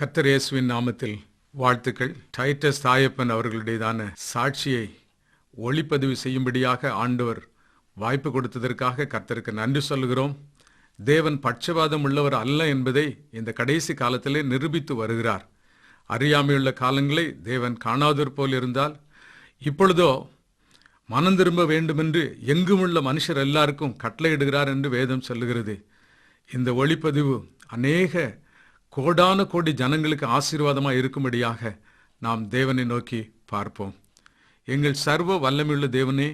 கர்த்தர் இயேசுவின் நாமத்தில் வாழ்த்துக்கள். டைட்டஸ் தாயப்பன் அவர்களுடையதான சாட்சியை ஒளிப்பதிவு செய்யும்படியாக ஆண்டவர் வாய்ப்பு கொடுத்ததற்காக கர்த்தருக்கு நன்றி சொல்கிறோம். தேவன் பட்சபாதம் உள்ளவர் அல்ல என்பதை இந்த கடைசி காலத்திலே நிரூபித்து வருகிறார். அறியாமையுள்ள காலங்களை தேவன் காணாதவர் போல் இருந்தால், இப்பொழுதோ மனம் திரும்ப வேண்டுமென்று எங்குமுள்ள மனுஷர் எல்லாருக்கும் கட்டளையிடுகிறார் என்று வேதம் சொல்லுகிறது. இந்த ஒளிப்பதிவு அநேக கோடான கோடி ஜனங்களுக்கு ஆசீர்வாதமாக இருக்கும்படியாக நாம் தேவனை நோக்கி பார்ப்போம். எங்கள் சர்வ வல்லமையுள்ள தேவனே,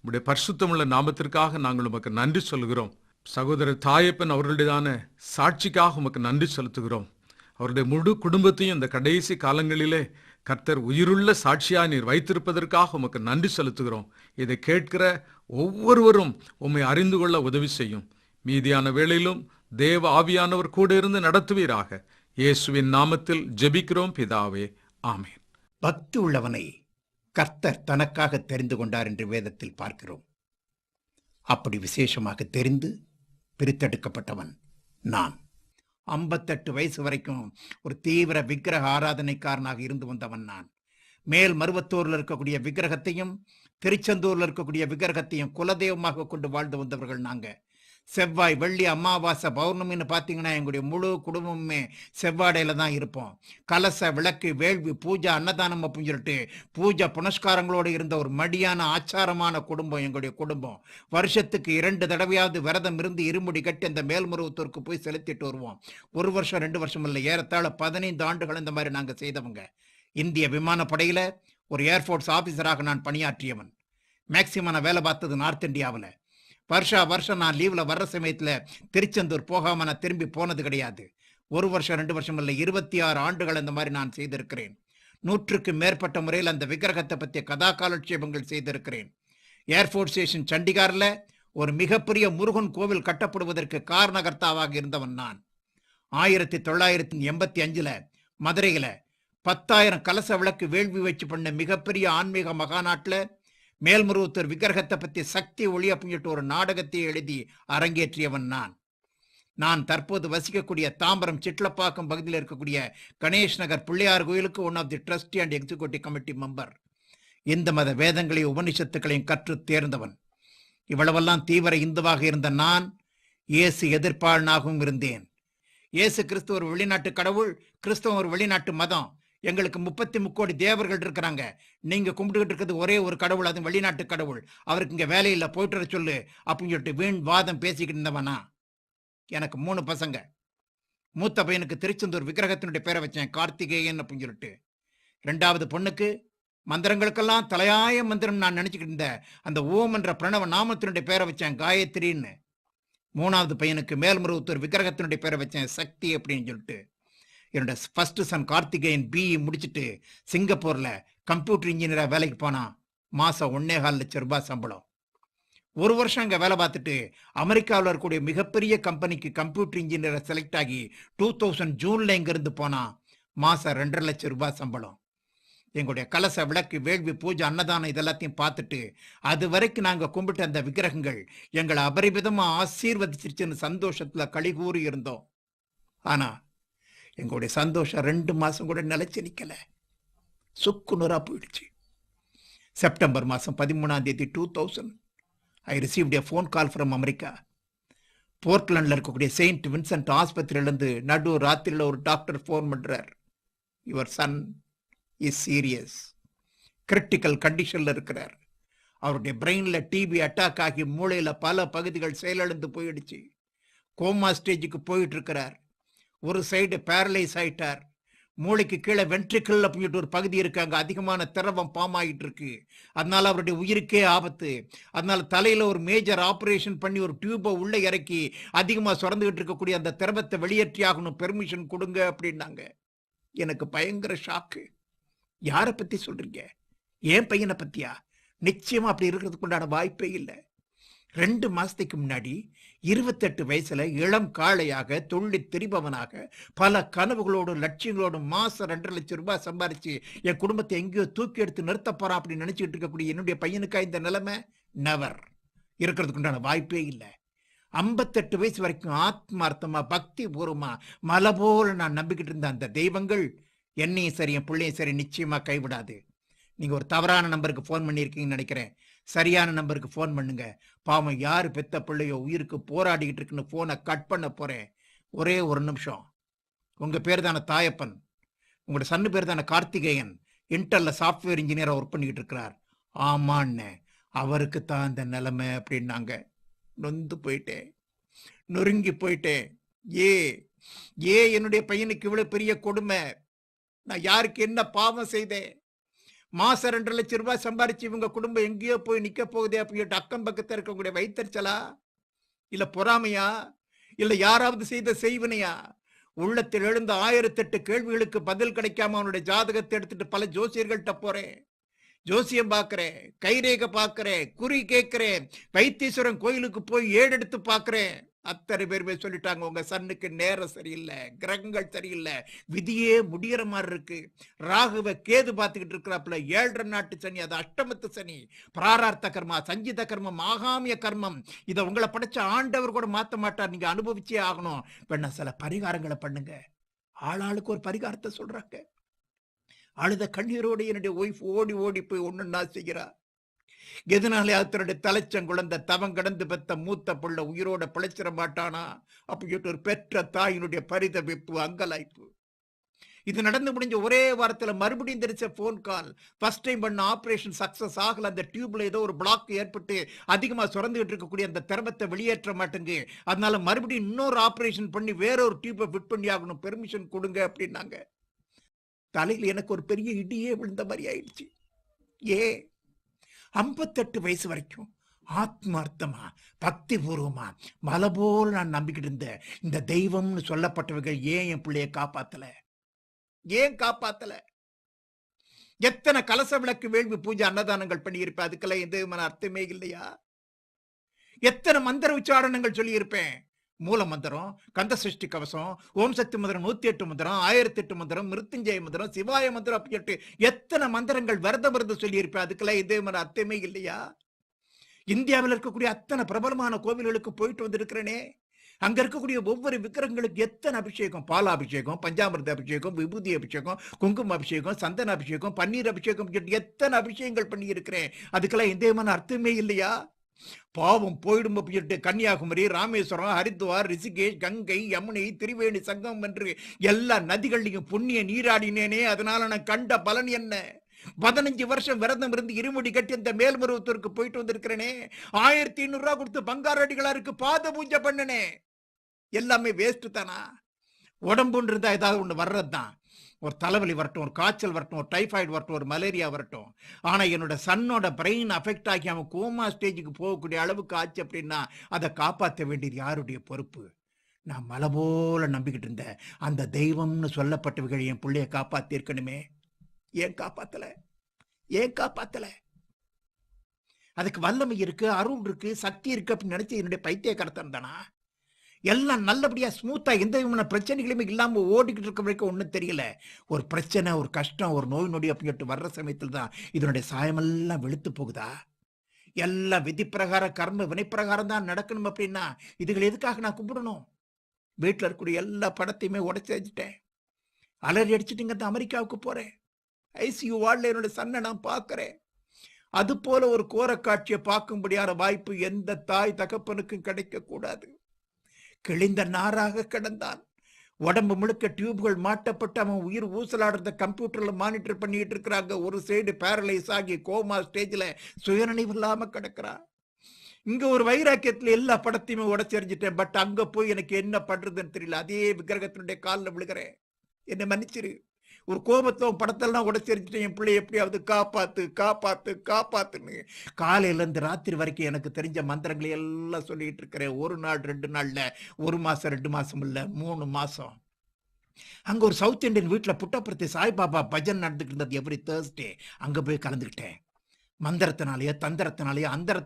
உம்முடைய பரிசுத்தமுள்ள நாமத்திற்காக நாங்கள் உமக்கு நன்றி சொல்கிறோம். சகோதரர் தாயப்பன் அவர்களுடையதான சாட்சிக்காக உமக்கு நன்றி செலுத்துகிறோம். அவருடைய முழு குடும்பத்தையும் இந்த கடைசி காலங்களிலே கர்த்தர் உயிருள்ள சாட்சியாக நீர் வைத்திருப்பதற்காக உமக்கு நன்றி செலுத்துகிறோம். இதை கேட்கிற ஒவ்வொருவரும் உம்மை அறிந்து கொள்ள உதவி செய்யும். மீதியான வேளையிலும் தேவ ஆவியானவர் கூட இருந்து நடத்துவீராக. இயேசுவின் நாமத்தில் ஜெபிக்கிறோம் பிதாவே, ஆமென். பக்தி உள்ளவனை கர்த்தர் தனக்காக தெரிந்து கொண்டார் என்று வேதத்தில் பார்க்கிறோம். அப்படி விசேஷமாக தெரிந்து பிரித்தெடுக்கப்பட்டவன் நான். 58 வயசு வரைக்கும் ஒரு தீவிர விக்கிரக ஆராதனைக்காரனாக இருந்து வந்தவன் நான். மேல் மருவத்தூரில் இருக்கக்கூடிய விக்கிரகத்தையும் திருச்செந்தூரில் இருக்கக்கூடிய விக்கிரகத்தையும் குலதெய்வமாக கொண்டு வாழ்ந்து வந்தவர்கள் நாங்கள். செவ்வாய், வெள்ளி, அமாவாசை, பௌர்ணமின்னு பார்த்தீங்கன்னா எங்களுடைய முழு குடும்பமே செவ்வாடையில் தான் இருப்போம். கலச, விளக்கு, வேள்வி, பூஜை, அன்னதானம் அப்படின்னு சொல்லிட்டு பூஜை புனஸ்காரங்களோடு இருந்த ஒரு மடியான ஆச்சாரமான குடும்பம் எங்களுடைய குடும்பம். வருஷத்துக்கு 2 தடவையாவது விரதம் இருந்து இருமுடி கட்டி அந்த மேல்மருவத்தூருக்கு போய் செலுத்திட்டு வருவோம். 1 வருஷம் 2 வருஷம் இல்லை, ஏறத்தாழ 15 ஆண்டுகள் இந்த மாதிரி நாங்கள் செய்தவங்க. இந்திய விமானப்படையில் ஒரு ஏர்ஃபோர்ஸ் ஆஃபீஸராக நான் பணியாற்றியவன். மேக்சிமம் நான் வேலை பார்த்தது நார்த் இந்தியாவில். வருஷம் நான் லீவில் வர்ற சமயத்தில் திருச்செந்தூர் போகாமல் நான் திரும்பி போனது கிடையாது. 1 வருஷம் 2 வருஷம் இல்லை, 26 ஆண்டுகள் இந்த மாதிரி நான் செய்திருக்கிறேன். 100க்கு மேற்பட்ட முறையில் அந்த விக்கிரகத்தை பற்றிய கதா காலட்சேபங்கள் செய்திருக்கிறேன். ஏர்ஃபோர்ஸ் ஸ்டேஷன் சண்டிகாரில் ஒரு மிகப்பெரிய முருகன் கோவில் கட்டப்படுவதற்கு காரணகர்த்தாவாக இருந்தவன் நான். 1985 மதுரையில் 10,000 கலச விளக்கு வேள்வி வச்சு பண்ண மிகப்பெரிய ஆன்மீக மகாநாட்டில் மேல்மருவத்தூர் விக்கிரகத்தை பற்றி சக்தி ஒளி அப்படின்ட்டு ஒரு நாடகத்தை எழுதி அரங்கேற்றியவன் நான் தற்போது வசிக்கக்கூடிய தாம்பரம் சிட்லப்பாக்கம் பகுதியில் இருக்கக்கூடிய கணேஷ் நகர் பிள்ளையார் கோயிலுக்கு one of the trustee and executive committee member. Hindu மத வேதங்களையும் உபனிஷத்துக்களையும் கற்று தேர்ந்தவன். இவ்வளவெல்லாம் தீவிர இந்துவாக இருந்த நான் இயேசு எதிர்ப்பாளனாகவும் இருந்தேன். இயேசு கிறிஸ்துவ ஒரு வெளிநாட்டு கடவுள், கிறிஸ்தவம் ஒரு வெளிநாட்டு மதம். எங்களுக்கு 33 கோடி தேவர்கள் இருக்கிறாங்க. நீங்க கும்பிட்டுக்கிட்டு இருக்கிறது ஒரே ஒரு கடவுள், அது வெளிநாட்டு கடவுள். அவருக்கு இங்க வேலையில்லை, போயிட்டு வர சொல்லு அப்படின்னு சொல்லிட்டு வீண் வாதம் பேசிக்கிட்டு இருந்தவனா. எனக்கு 3 பசங்க. மூத்த பையனுக்கு திருச்செந்தூர் விக்கிரகத்தினுடைய பேரை வச்சேன், கார்த்திகேயன் அப்படின்னு சொல்லிட்டு. 2வது பொண்ணுக்கு மந்திரங்களுக்கெல்லாம் தலையாய மந்திரம் நான் நினைச்சுக்கிட்டு இருந்த அந்த ஓம் என்ற பிரணவ நாமத்தினுடைய பேரை வச்சேன், காயத்ரின்னு. 3வது பையனுக்கு மேல்மருவத்தூர் விக்கிரகத்தினுடைய பேரை வச்சேன், சக்தி அப்படின்னு சொல்லிட்டு. என்னோட ஃபர்ஸ்ட் சன் கார்த்திகேயன் பிஇ முடிச்சுட்டு சிங்கப்பூரில் கம்ப்யூட்டர் இன்ஜினியராக வேலைக்கு போனான். மாதம் 1.25 லட்சம் ரூபாய் சம்பளம். 1 வருஷம் அங்கே வேலை பார்த்துட்டு அமெரிக்காவில் இருக்கக்கூடிய மிகப்பெரிய கம்பெனிக்கு கம்ப்யூட்டர் இன்ஜினியரை செலக்ட் ஆகி 2000 ஜூனில் இங்கேருந்து போனான். மாதம் 2.5 லட்சம் ரூபாய் சம்பளம். எங்களுடைய கலச, விளக்கு, வேள்வி, பூஜை, அன்னதானம் இதெல்லாத்தையும் பார்த்துட்டு அது வரைக்கும் நாங்கள் கும்பிட்டு அந்த விக்கிரகங்கள் எங்களை அபரிமிதமாக ஆசீர்வதிச்சிருச்சுன்னு சந்தோஷத்தில் களிகூறி இருந்தோம். ஆனால் எங்களுடைய சந்தோஷம் 2 மாதம் கூட நிலைச்சு நிற்கலை, சுக்குநூறாக போயிடுச்சு. செப்டம்பர் மாதம் 13ஆம் தேதி 2000 I received a phone call from America. போர்ட்லாண்டில் இருக்கக்கூடிய செயின்ட் வின்சென்ட் ஆஸ்பத்திரியிலேருந்து நடு ராத்திரியில் ஒரு டாக்டர் ஃபோன் பண்ணுறார். Your son is serious, critical கண்டிஷனில் இருக்கிறார். அவருடைய பிரெயினில் டிபி அட்டாக் ஆகி மூளையில் பல பகுதிகள் செயலிழந்து போயிடுச்சு. கோமா ஸ்டேஜுக்கு போயிட்டு இருக்கிறார். ஒரு சைடு பேரலைஸ் ஆயிட்டார். மூளைக்கு கீழே வென்ட்ரிக்கல் அப்படின்ட்டு ஒரு பகுதி இருக்கு, அங்கே அதிகமான திரவம் பாம் ஆகிட்டு இருக்கு. அதனால அவருடைய உயிருக்கே ஆபத்து. அதனால தலையில ஒரு மேஜர் ஆப்ரேஷன் பண்ணி ஒரு டியூபை உள்ள இறக்கி அதிகமாக சுரந்துகிட்டு இருக்கக்கூடிய அந்த திரவத்தை வெளியேற்றி ஆகணும், பெர்மிஷன் கொடுங்க அப்படின்னாங்க. எனக்கு பயங்கர ஷாக்கு. யாரை பத்தி சொல்றீங்க? என் பையனை பத்தியா? நிச்சயமா அப்படி இருக்கிறதுக்கு உண்டான வாய்ப்பே இல்லை. 2 மாசத்துக்கு முன்னாடி 28 வயசுல இளம் காளையாக தொழில் திரிபவனாக பல கனவுகளோடு லட்சியங்களோடு மாசம் 2.5 லட்சம் ரூபாய் சம்பாரிச்சு என் குடும்பத்தை எங்கேயோ தூக்கி எடுத்து நிறுத்த போறான் அப்படின்னு நினைச்சிட்டு இருக்கக்கூடிய என்னுடைய பையனுக்கா இந்த நிலைமை? நெவர். இருக்கிறதுக்கு உண்டான வாய்ப்பே இல்லை. 58 வயசு வரைக்கும் ஆத்மார்த்தமா பக்தி பூர்வமா மலை போல நான் நம்பிக்கிட்டு இருந்த அந்த தெய்வங்கள் என்னையும் சரி என் பிள்ளையும் சரி நிச்சயமா கைவிடாது. நீங்க ஒரு தவறான நம்பருக்கு ஃபோன் பண்ணியிருக்கீங்கன்னு நினைக்கிறேன். சரியான நம்பருக்கு ஃபோன் பண்ணுங்க. பாவம் யாரு பெத்த பிள்ளையோ உயிருக்கு போராடிக்கிட்டு இருக்குன்னு போனை கட் பண்ண போறேன். ஒரே ஒரு நிமிஷம். உங்க பேர் தானே தாயப்பன், உங்களோட சன்னு பேர் தானே கார்த்திகேயன், இன்டர்ல சாஃப்ட்வேர் இன்ஜினியரா ஒர்க் பண்ணிக்கிட்டு இருக்கிறார். ஆமான்னு அவருக்கு தான் இந்த நிலைமை அப்படின்னாங்க. நொந்து போயிட்டேன், நொறுங்கி போயிட்டேன். ஏ ஏ என்னுடைய பையனுக்கு இவ்வளவு பெரிய கொடுமை? நான் யாருக்கு என்ன பாவம் செய்தேன்? மாசம் 2 லட்சம் ரூபாய் சம்பாரிச்சு இவங்க குடும்பம் எங்கேயோ போய் நிக்க போகுதே அப்படின்னு அக்கம் பக்கத்தில் இருக்கக்கூடிய வைத்தறிச்சலா, இல்ல பொறாமையா, இல்ல யாராவது செய்த செய்வினையா? உள்ளத்தில் எழுந்த 1008 கேள்விகளுக்கு பதில் கிடைக்காம அவனுடைய ஜாதகத்தை எடுத்துட்டு பல ஜோசியர்கள்ட்ட போறேன், ஜோசியம் பாக்குறேன், கைரேகை பாக்குறேன், குறி கேட்கிறேன், வைத்தீஸ்வரன் கோயிலுக்கு போய் ஏடெடுத்து பாக்குறேன். அத்தனை பேருமே சொல்லிட்டாங்க உங்க சன்னுக்கு நேரம் சரியில்லை, கிரகங்கள் சரியில்லை, விதியே முடியற மாதிரி இருக்கு. ராகுவ கேது பார்த்துக்கிட்டு இருக்கிறாப்புல 7.5 நாட்டு சனி, அது அஷ்டமத்து சனி, பிராரார்த்த கர்மா, சஞ்சித கர்மம், ஆகாமிய கர்மம். இதை உங்களை படைச்ச ஆண்டவர் கூட மாத்த மாட்டார், நீங்க அனுபவிச்சே ஆகணும். வேணா சில பரிகாரங்களை பண்ணுங்க. ஆளாளுக்கு ஒரு பரிகாரத்தை சொல்றாங்க. அழுத கண்ணீரோடு என்னுடைய ஒய்ஃப் ஓடி ஓடி போய் ஒண்ணுன்னா செய்கிறா. எதனாலே தன்னுடைய தலைச்சங்குழந்த தவம் கடந்து பெத்த மூத்த புள்ள உயிரோட பிழைச்சிட மாட்டானா அப்படின்ட்டு ஒரு பெற்ற தாயினுடைய பரிதவிப்பு, அங்கலாய்ப்பு. இது நடந்து முடிஞ்ச ஒரே வாரத்துல மறுபடியும் தெரிச்ச போன் கால். ஃபர்ஸ்ட் டைம் பண்ண ஆபரேஷன் சக்சஸ் ஆகல. அந்த டியூப்ல ஏதோ ஒரு பிளாக் ஏற்பட்டு அதிகமா சுரந்துகிட்டு இருக்கக்கூடிய அந்த திரவத்தை வெளியேற்ற மாட்டேங்கு, அதனால மறுபடியும் இன்னொரு ஆபரேஷன் பண்ணி வேற ஒரு டியூப்பை ஃபிட் பண்ணி ஆகணும், பெர்மிஷன் கொடுங்க அப்படின்னாங்க. தலையில் எனக்கு ஒரு பெரிய இடியே விழுந்த மாதிரி ஆயிடுச்சு. 58 வயசு வரைக்கும் ஆத்மார்த்தமா பக்தி பூர்வமா மலை போல நான் நம்பிக்கிட்டு இருந்த இந்த தெய்வம்னு சொல்லப்பட்டவர்கள் ஏன் என் பிள்ளைய காப்பாத்தல? ஏன் காப்பாத்தல? எத்தனை கலச விளக்கு, வேள்வி, பூஜை, அன்னதானங்கள் பண்ணியிருப்பேன், அதுக்கெல்லாம் எந்த விதமான அர்த்தமே இல்லையா? எத்தனை மந்திர உச்சாரணங்கள் சொல்லியிருப்பேன். மூல மந்திரம், கந்த சஷ்டி கவசம், ஓம் சக்தி மந்திரம் 108 மந்திரம், 1008 மந்திரம், மிருத்யுஞ்சய மந்திரம், சிவாய மந்திரம் அப்படின்ட்டு எத்தனை மந்திரங்கள் விரத சொல்லியிருப்பேன், அதுக்கெல்லாம் இதே மாதிரி அர்த்தமே இல்லையா? இந்தியாவில் இருக்கக்கூடிய அத்தனை பிரபலமான கோவில்களுக்கு போயிட்டு வந்திருக்கிறேனே, அங்க இருக்கக்கூடிய ஒவ்வொரு விக்கிரகங்களுக்கு எத்தனை அபிஷேகம், பாலாபிஷேகம், பஞ்சாமிர்த அபிஷேகம், விபூதி அபிஷேகம், குங்கும அபிஷேகம், சந்தன அபிஷேகம், பன்னீர் அபிஷேகம், எத்தனை அபிஷேகங்கள் பண்ணி இருக்கிறேன், அதுக்கெல்லாம் இதே மாதிரி அர்த்தமே இல்லையா? பாவம் போயிடும் அப்படின்ட்டு கன்னியாகுமரி, ராமேஸ்வரம், ஹரித்வார், ரிஷிகேஷ், கங்கை, யமுனை, திரிவேணி சங்கம் என்று எல்லா நதிகளையும் புண்ணிய நீராடினேனே, அதனால நான் கண்ட பலன் என்ன? 15 வருஷம் விரதம் இருந்து இருமுடி கட்டி அந்த மேல்மருவத்தூருக்கு போயிட்டு வந்திருக்கிறேனே, 1500 ரூபாய் கொடுத்து பங்காரடிகளாருக்கு பாத பூஜை பண்ணனே, எல்லாமே வேஸ்ட் தானா? உடம்புன்னு இருந்தா ஏதாவது ஒண்ணு வர்றதுதான். ஒரு தலைவலி வரட்டும், ஒரு காய்ச்சல் வரட்டும், ஒரு டைஃபாய்டு வரட்டும், ஒரு மலேரியா வரட்டும். ஆனா என்னோட சன்னோட பிரெயின் அஃபெக்ட் ஆகி அவன் கோமா ஸ்டேஜுக்கு போகக்கூடிய அளவுக்கு ஆச்சு அப்படின்னா அதை காப்பாற்ற வேண்டியது யாருடைய பொறுப்பு? நான் மலை போல நம்பிக்கிட்டு இருந்தேன் அந்த தெய்வம்னு சொல்லப்பட்டவர்கள் என் பிள்ளைய காப்பாத்திருக்கணுமே, ஏன் காப்பாத்தல? ஏன் காப்பாத்தல? அதுக்கு வல்லமை இருக்கு, அருள் இருக்கு, சக்தி இருக்கு அப்படின்னு நினைச்சு என்னுடைய பைத்தியக்காரத்தனம் தானா? எல்லாம் நல்லபடியா ஸ்மூத்தா எந்த விதமான பிரச்சனைகளுமே இல்லாம ஓடிக்கிட்டு இருக்க வரைக்கும் ஒன்றும் தெரியல. ஒரு பிரச்சனை, ஒரு கஷ்டம், ஒரு நோய் நொடி அப்படின்ட்டு வர்ற சமயத்தில் தான் இதனுடைய சாயமெல்லாம் வெளுத்து போகுதா? எல்லாம் விதி பிரகாரம், கர்ம வினைப்பிரகாரம் தான் நடக்கணும் அப்படின்னா இதுகள் எதுக்காக நான் கும்பிடணும்? வீட்டில் இருக்கக்கூடிய எல்லா படத்தையுமே உடைச்சு வச்சுட்டேன், அலறி அடிச்சுட்டு இந்த அமெரிக்காவுக்கு போறேன். ஐசியூ வார்டில் என்னோட சன்னை நான் பார்க்கிறேன். அது போல ஒரு கோர காட்சியை பார்க்கும்படியான வாய்ப்பு எந்த தாய் தகப்பனுக்கும் கிடைக்க கூடாது. கிழிந்த நாராக கிடந்தான். உடம்பு முழுக்க டியூப்கள் மாட்டப்பட்டு அவன் உயிர் ஊசலாடுறத கம்ப்யூட்டர்ல மானிட்டர் பண்ணிட்டு இருக்கிறாங்க. ஒரு சைடு பேரலைஸ் ஆகி கோமா ஸ்டேஜ்ல சுயநினைவு இல்லாம கிடக்கிறான். இங்க ஒரு வைராக்கியத்துல எல்லா படத்தையுமே உடைச்செறிஞ்சிட்டேன். பட் அங்க போய் எனக்கு என்ன பண்றதுன்னு தெரியல. அதே விக்கிரகத்தினுடைய காலில் விழுகிறேன், என்னை மன்னிச்சிரு. ஒரு கோபத்துவம் படத்தெல்லாம் உடைச்செறிஞ்சிட்டேன். என் பிள்ளை எப்படியாவது காப்பாத்து காப்பாத்து காப்பாத்துன்னு காலையில இருந்து ராத்திரி வரைக்கும் எனக்கு தெரிஞ்ச மந்திரங்களை எல்லாம் சொல்லிட்டு இருக்கிறேன். 1 நாள் 2 நாள்ல, 1 மாசம் 2 மாசம் இல்ல 3 மாசம். அங்க ஒரு சவுத் இந்தியன் வீட்டுல புட்டபர்த்தி சாய்பாபா பஜன் நடந்துட்டு இருந்தது எவ்ரி தேர்ஸ்டே. அங்க போய் கலந்துக்கிட்டேன். மந்திரத்தினாலேயோ தந்திரத்தினாலேயோ அந்தரத்தினாலேயோ